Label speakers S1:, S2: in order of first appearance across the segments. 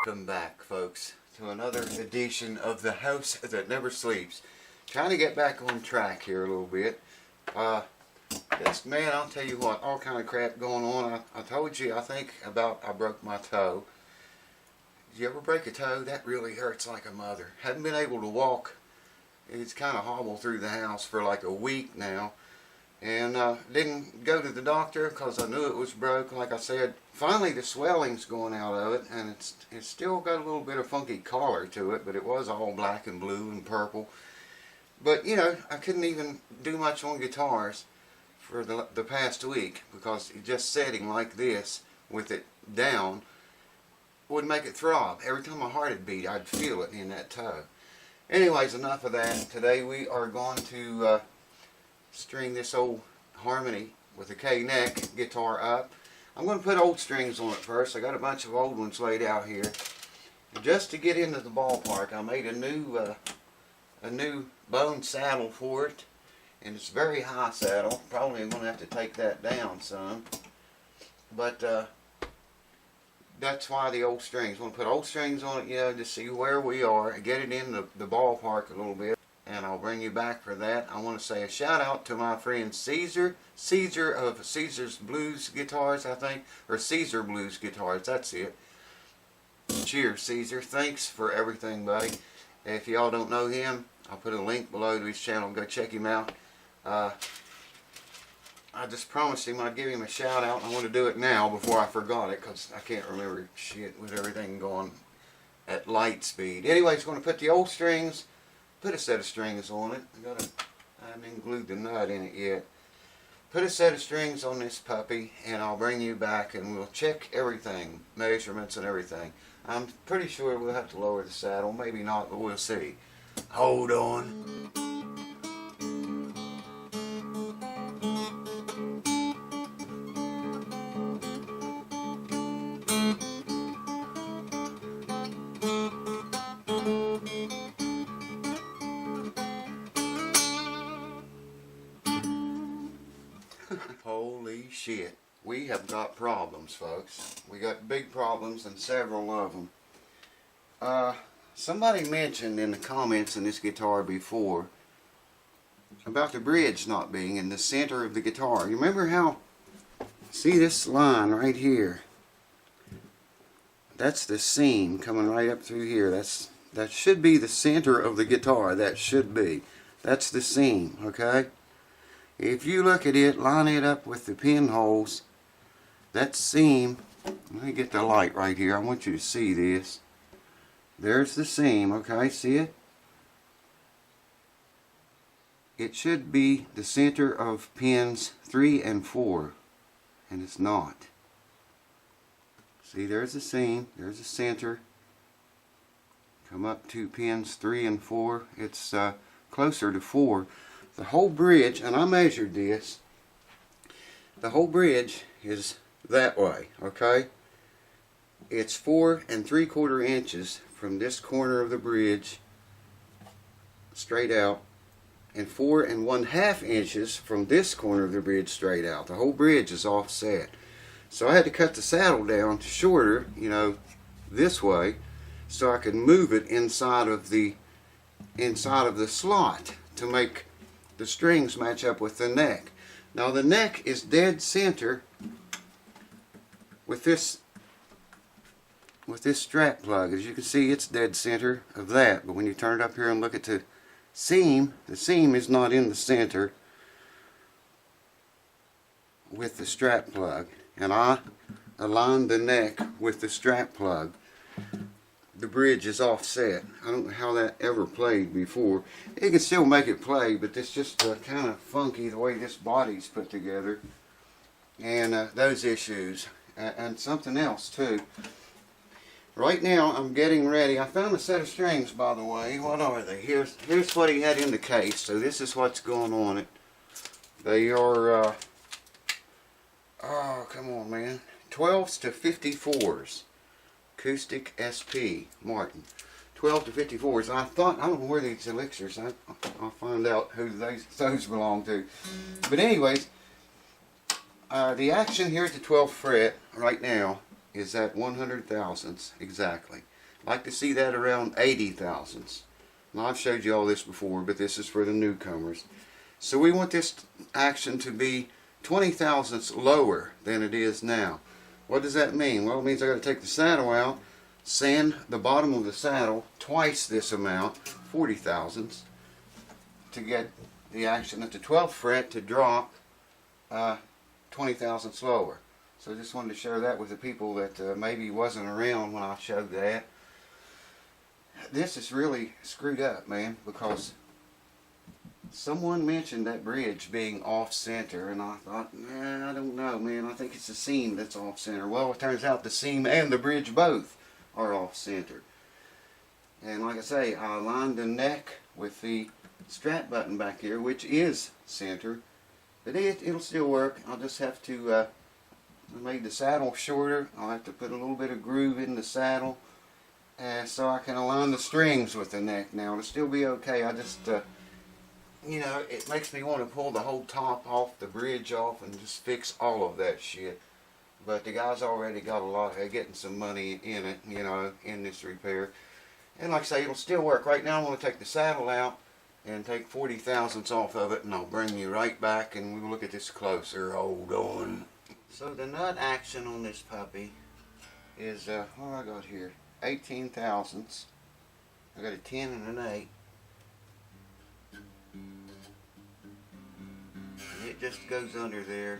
S1: Welcome back, folks, to another edition of The House That Never Sleeps. Trying to get back on track here a little bit. This man, I'll tell you what, all kind of crap going on. I told you, I think, about I broke my toe. Did you ever break a toe? That really hurts like a mother. Haven't been able to walk. It's kind of hobbled through the house for like a week now. And didn't go to the doctor because I knew it was broke. Like I said, finally the swelling's going out of it, and it's still got a little bit of funky color to it, but it was all black and blue and purple. But you know, I couldn't even do much on guitars for the past week because just setting like this with it down would make it throb. Every time my heart would beat, I'd feel it in that toe. Anyways, enough of that. Today we are going to string this old Harmony with a K neck guitar up. I'm going to put old strings on it first. I got a bunch of old ones laid out here. And just to get into the ballpark, I made a new bone saddle for it, and it's a very high saddle. Probably I'm going to have to take that down some, but that's why the old strings. I'm going to put old strings on it, you know, to see where we are and get it in the ballpark a little bit. And I'll bring you back for that. I want to say a shout out to my friend Caesar of Caesar's Blues Guitars, I think, or Caesar Blues Guitars, that's it. Cheers, Caesar. Thanks for everything, buddy. If y'all don't know him, I'll put a link below to his channel. Go check him out. I just promised him I'd give him a shout out. I want to do it now before I forgot it because I can't remember shit with everything going at light speed. Anyways, going to put the old strings. Put a set of strings on it. I haven't even glued the nut in it yet. Put a set of strings on this puppy, and I'll bring you back and we'll check everything, measurements and everything. I'm pretty sure we'll have to lower the saddle. Maybe not, but we'll see. Hold on. Holy shit. We have got problems, folks. We got big problems and several of them. Somebody mentioned in the comments in this guitar before about the bridge not being in the center of the guitar. You remember how, see this line right here? That's the seam coming right up through here. That should be the center of the guitar. That should be. That's the seam, okay? If you look at it, line it up with the pinholes, that seam, let me get the light right here, I want you to see this. There's the seam, okay, see it? It should be the center of pins 3 and 4, and it's not. See, there's the seam, there's the center. Come up to pins 3 and 4, it's closer to 4. The whole bridge, and I measured this, the whole bridge is that way, okay? It's 4 3/4 inches from this corner of the bridge straight out, and 4 1/2 inches from this corner of the bridge straight out. The whole bridge is offset. So I had to cut the saddle down shorter, you know, this way, so I could move it inside of the slot to make the strings match up with the neck. Now the neck is dead center with this strap plug. As you can see, it's dead center of that, but when you turn it up here and look at the seam is not in the center with the strap plug, and I aligned the neck with the strap plug. The bridge is offset. I don't know how that ever played before. It can still make it play, but it's just kind of funky the way this body's put together. And those issues. And something else too. Right now I'm getting ready. I found a set of strings, by the way. What are they? Here's what he had in the case. So this is what's going on it. They are, oh come on man, 12s to 54s. Acoustic SP Martin, 12 to 54s. I thought, I don't know where these elixirs, I'll find out who those belong to. But anyways, the action here at the 12th fret right now is at 100 thousandths exactly. Like to see that around 80 thousandths. Now I've showed you all this before, but this is for the newcomers. So we want this action to be 20 thousandths lower than it is now. What does that mean? Well, it means I got to take the saddle out, sand the bottom of the saddle twice this amount, 40 thousandths, to get the action at the 12th fret to drop 20 thousandths lower. So I just wanted to share that with the people that maybe wasn't around when I showed that. This is really screwed up, man, because someone mentioned that bridge being off center, and I thought, nah, I don't know, man. I think it's the seam that's off center. Well, it turns out the seam and the bridge both are off center. And like I say, I aligned the neck with the strap button back here, which is center, but it'll still work. I'll just have to I made the saddle shorter. I'll have to put a little bit of groove in the saddle so I can align the strings with the neck now. It'll still be okay. I just you know, it makes me want to pull the whole top off, the bridge off, and just fix all of that shit. But the guy's already got a lot, getting some money in it, you know, in this repair. And like I say, it'll still work. Right now I'm going to take the saddle out and take 40 thousandths off of it, and I'll bring you right back and we'll look at this closer. Hold on. So the nut action on this puppy is, what I got here? 18 thousandths. I got a 10 and an 8. It just goes under there.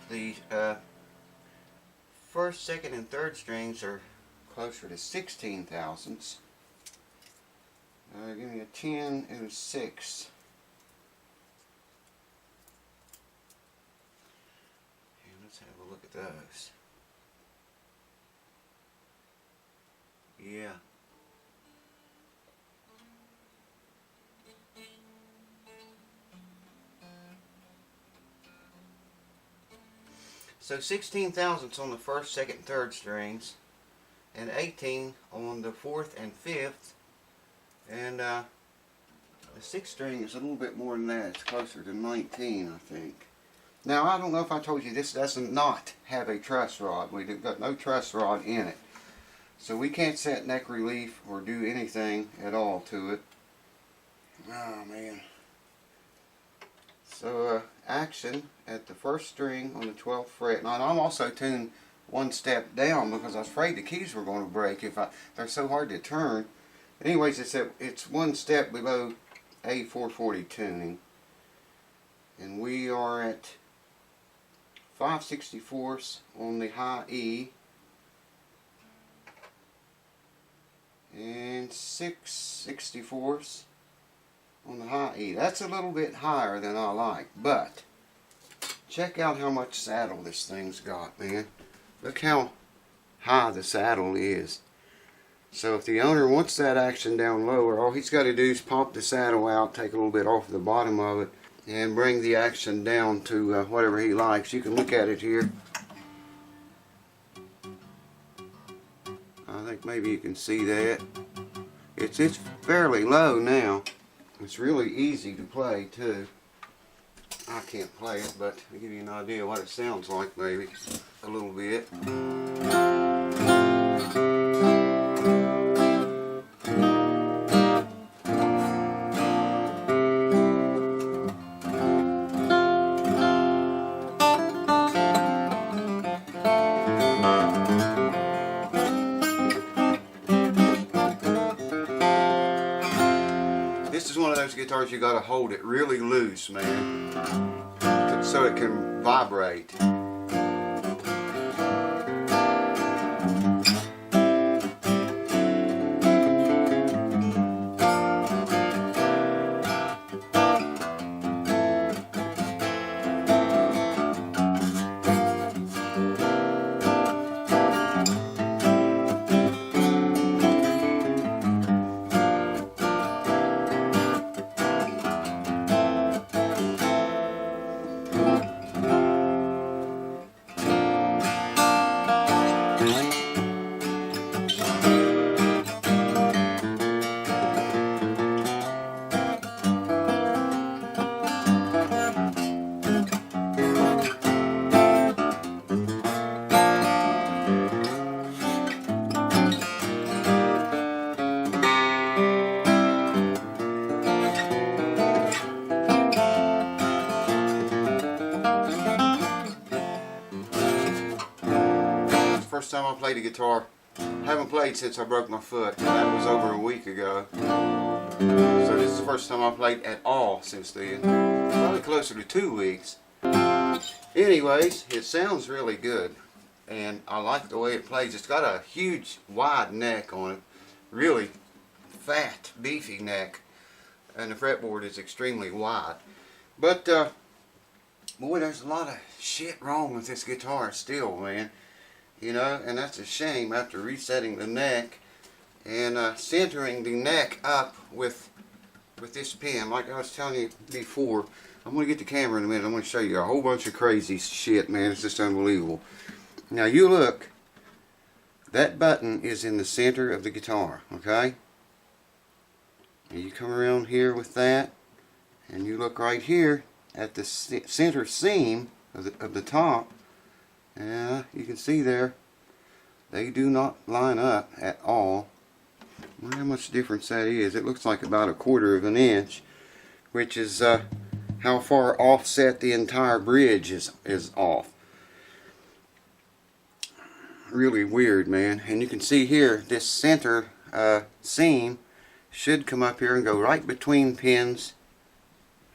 S1: The first, second, and third strings are closer to 16 thousandths. Give me a 10 and a 6. And let's have a look at those. Yeah. So 16 thousandths on the first, second, third strings, and 18 on the fourth and fifth, and the sixth string is a little bit more than that. It's closer to 19, I think. Now I don't know if I told you, this does not have a truss rod. We've got no truss rod in it, so we can't set neck relief or do anything at all to it. Oh man. So action at the first string on the 12th fret. Now I'm also tuned one step down because I was afraid the keys were going to break they're so hard to turn. Anyways, it's one step below A440 tuning, and we are at 5/64 on the high E and 6/64 on the high E. That's a little bit higher than I like, but check out how much saddle this thing's got, man. Look how high the saddle is. So if the owner wants that action down lower, all he's got to do is pop the saddle out, take a little bit off the bottom of it, and bring the action down to whatever he likes. You can look at it here. I think maybe you can see that. It's fairly low now. It's really easy to play too. I can't play it, but to give you an idea what it sounds like, maybe a little bit. This is one of those guitars you gotta hold it really loose, man, so it can vibrate. first time I played the guitar. Haven't played since I broke my foot, and that was over a week ago. So this is the first time I played at all since then. Probably closer to 2 weeks. Anyways, it sounds really good, and I like the way it plays. It's got a huge wide neck on it, really fat beefy neck, and the fretboard is extremely wide. But boy, there's a lot of shit wrong with this guitar still, man. You know, and that's a shame after resetting the neck and centering the neck up with this pin. Like I was telling you before, I'm going to get the camera in a minute. I'm going to show you a whole bunch of crazy shit, man. It's just unbelievable. Now you look, that button is in the center of the guitar, okay? And you come around here with that, and you look right here at the center seam of the top. Yeah, you can see there, they do not line up at all. I wonder how much difference that is. It looks like about 1/4 of an inch, which is how far offset the entire bridge is off. Really weird, man. And you can see here, this center seam should come up here and go right between pins.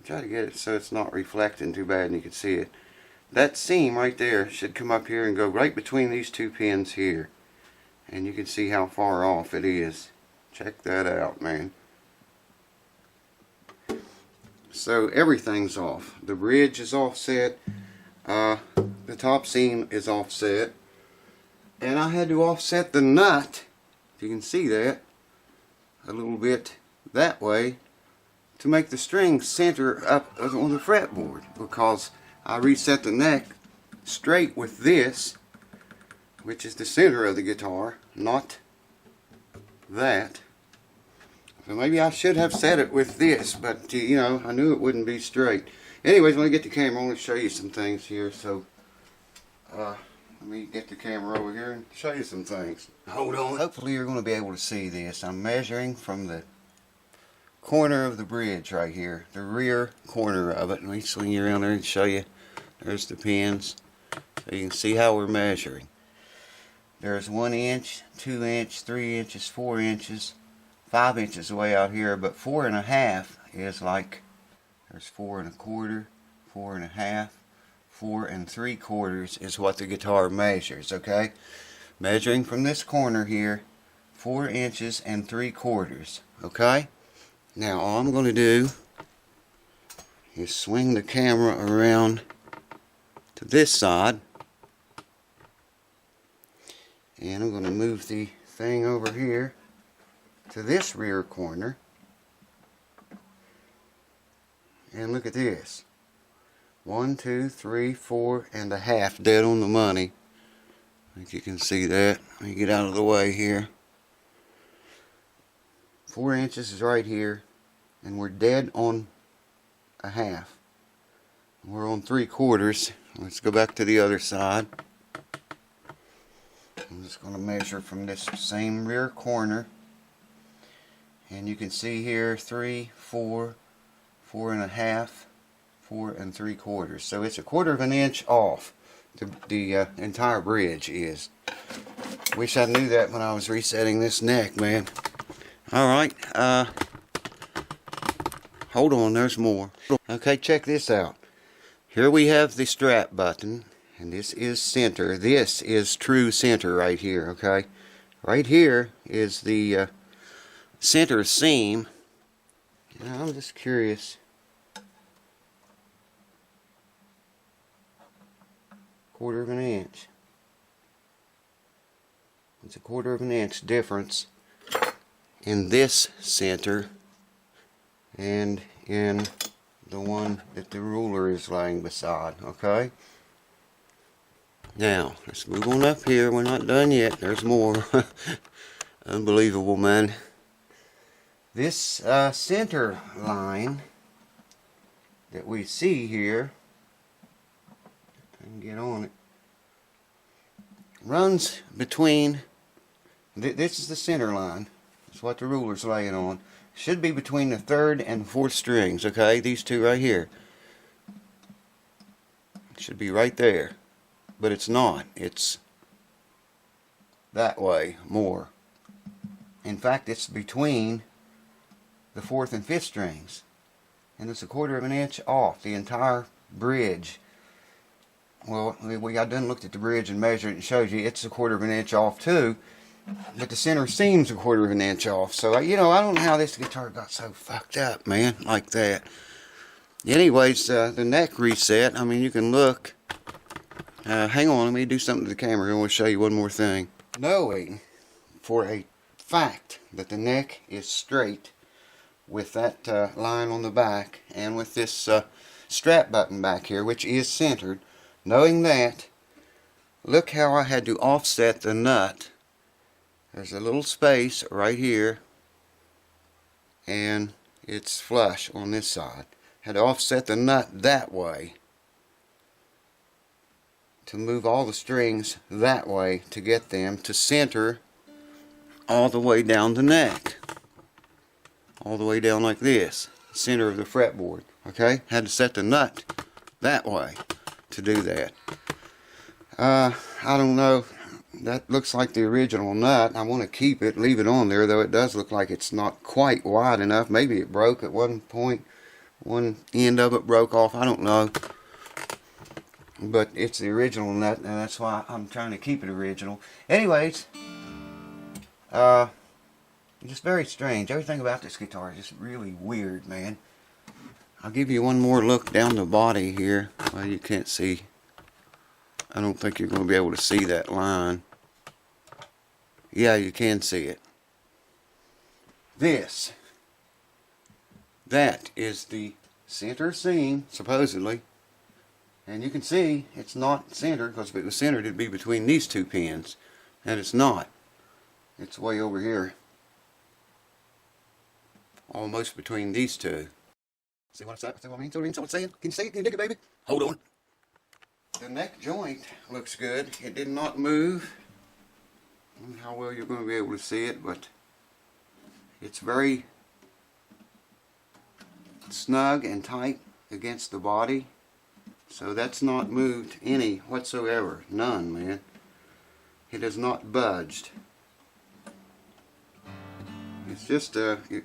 S1: Try to get it so it's not reflecting too bad and you can see it. That seam right there should come up here and go right between these two pins here. And you can see how far off it is. Check that out, man. So everything's off. The bridge is offset. The top seam is offset. And I had to offset the nut, if you can see that, a little bit that way to make the string center up on the fretboard, because I reset the neck straight with this, which is the center of the guitar, not that. So maybe I should have set it with this, but you know, I knew it wouldn't be straight. Anyways, when I get the camera, I want to show you some things here. So let me get the camera over here and show you some things. Hold on. Hopefully you're going to be able to see this. I'm measuring from the corner of the bridge right here, the rear corner of it. Let me swing you around there and show you. There's the pins, so you can see how we're measuring. There's 1 inch, 2 inch, 3 inches, 4 inches, 5 inches away out here, but 4.5 is like, there's 4 1/4, 4.5, 4 3/4 is what the guitar measures, okay? Measuring from this corner here, 4 inches and 3/4, okay? Now all I'm going to do is swing the camera around to this side, and I'm going to move the thing over here to this rear corner, and look at this. 1, 2, 3, 4.5, dead on the money. I think you can see that. Let me get out of the way here. 4 inches is right here, and we're dead on 1/2. We're on 3/4. Let's go back to the other side. I'm just going to measure from this same rear corner, and you can see here 3, 4, 4.5, 4 3/4. So it's 1/4 of an inch off. The entire bridge is. Wish I knew that when I was resetting this neck, man. Alright, hold on, there's more. Okay, check this out. Here we have the strap button, and this is center. This is true center right here, okay? Right here is the center seam. Now, I'm just curious. 1/4 of an inch. It's 1/4 of an inch difference in this center and in the one that the ruler is laying beside, okay? Now, let's move on up here. We're not done yet. There's more. Unbelievable, man. This center line that we see here, I can get on it, runs between, this is the center line. That's what the ruler's laying on. Should be between the 3rd and 4th strings, okay? These two right here. It should be right there. But it's not. It's that way more. In fact, it's between the 4th and 5th strings, and it's 1/4 of an inch off the entire bridge. Well, I done looked at the bridge and measured it, and showed you it's 1/4 of an inch off too, but the center seam's 1/4 of an inch off. So you know, I don't know how this guitar got so fucked up, man, like that. Anyways, the neck reset, I mean, you can look. Hang on, let me do something to the camera. I want to show you one more thing. Knowing for a fact that the neck is straight with that line on the back and with this strap button back here, which is centered, knowing that, look how I had to offset the nut. There's a little space right here, and it's flush on this side. Had to offset the nut that way to move all the strings that way to get them to center all the way down the neck, all the way down like this, center of the fretboard. Okay, had to set the nut that way to do that. I don't know, that looks like the original nut. I want to keep it, leave it on there, though it does look like it's not quite wide enough. Maybe it broke at one point, one end of it broke off, I don't know. But it's the original nut, and that's why I'm trying to keep it original. Anyways, just very strange. Everything about this guitar is just really weird, man. I'll give you one more look down the body here. Well, you can't see. I don't think you're going to be able to see that line. Yeah, you can see it. That is the center seam, supposedly. And you can see it's not centered, because if it was centered it'd be between these two pins. And it's not. It's way over here. Almost between these two. See what I mean? See what I'm saying? Can you see it? Can you dig it, baby? Hold on. The neck joint looks good. It did not move. I don't know how well you're going to be able to see it, but it's very snug and tight against the body. So that's not moved any whatsoever. None, man. It has not budged. It's just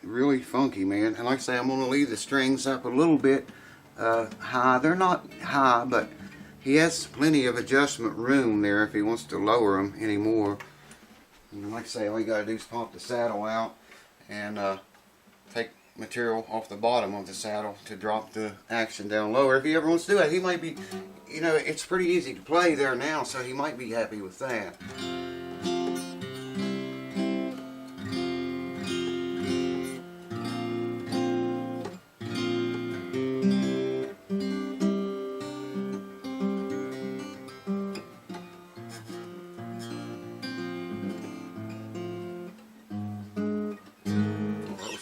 S1: really funky, man. And like I say, I'm going to leave the strings up a little bit high. They're not high, but he has plenty of adjustment room there if he wants to lower them anymore. And like I say, all you got to do is pump the saddle out and take material off the bottom of the saddle to drop the action down lower. If he ever wants to do that, he might be, you know, it's pretty easy to play there now, so he might be happy with that.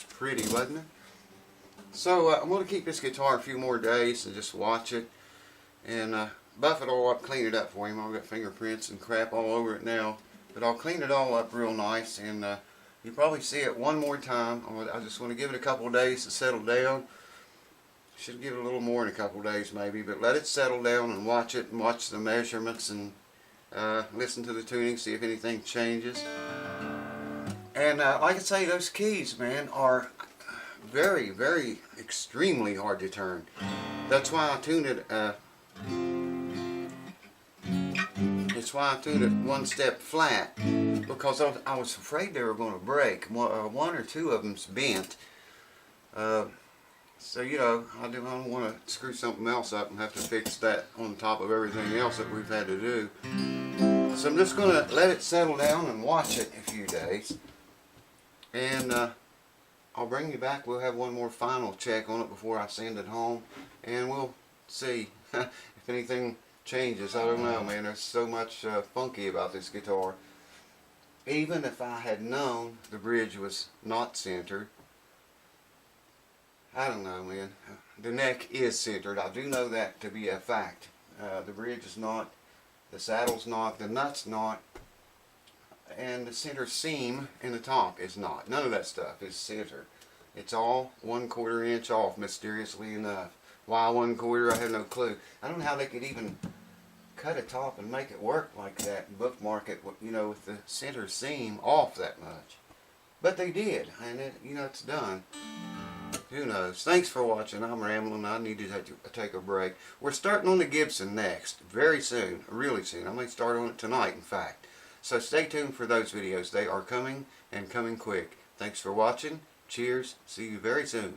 S1: Pretty, wasn't it? So I'm going to keep this guitar a few more days and just watch it and buff it all up, clean it up for him. I've got fingerprints and crap all over it now, but I'll clean it all up real nice, and you'll probably see it one more time. I just want to give it a couple of days to settle down. Should give it a little more in a couple of days maybe, but let it settle down and watch it, and watch the measurements, and listen to the tuning, see if anything changes. And like I say, those keys, man, are very, very, extremely hard to turn. That's why I tune it. It's why I tuned it one step flat, because I was afraid they were going to break. One or two of them's bent. So you know, I don't want to screw something else up and have to fix that on top of everything else that we've had to do. So I'm just going to let it settle down and watch it a few days. And I'll bring you back. We'll have one more final check on it before I send it home, and we'll see if anything changes. I don't know, man. There's so much funky about this guitar. Even if I had known the bridge was not centered, I don't know, man. The neck is centered. I do know that to be a fact. The bridge is not, the saddle's not, the nut's not, and the center seam in the top is not. None of that stuff is centered. It's all 1/4 inch off, mysteriously enough. Why 1/4? I have no clue. I don't know how they could even cut a top and make it work like that and bookmark it, you know, with the center seam off that much. But they did, and it, you know, it's done. Who knows? Thanks for watching. I'm rambling. I need to take a break. We're starting on the Gibson next, very soon, really soon. I may start on it tonight, in fact. So stay tuned for those videos. They are coming, and coming quick. Thanks for watching. Cheers. See you very soon.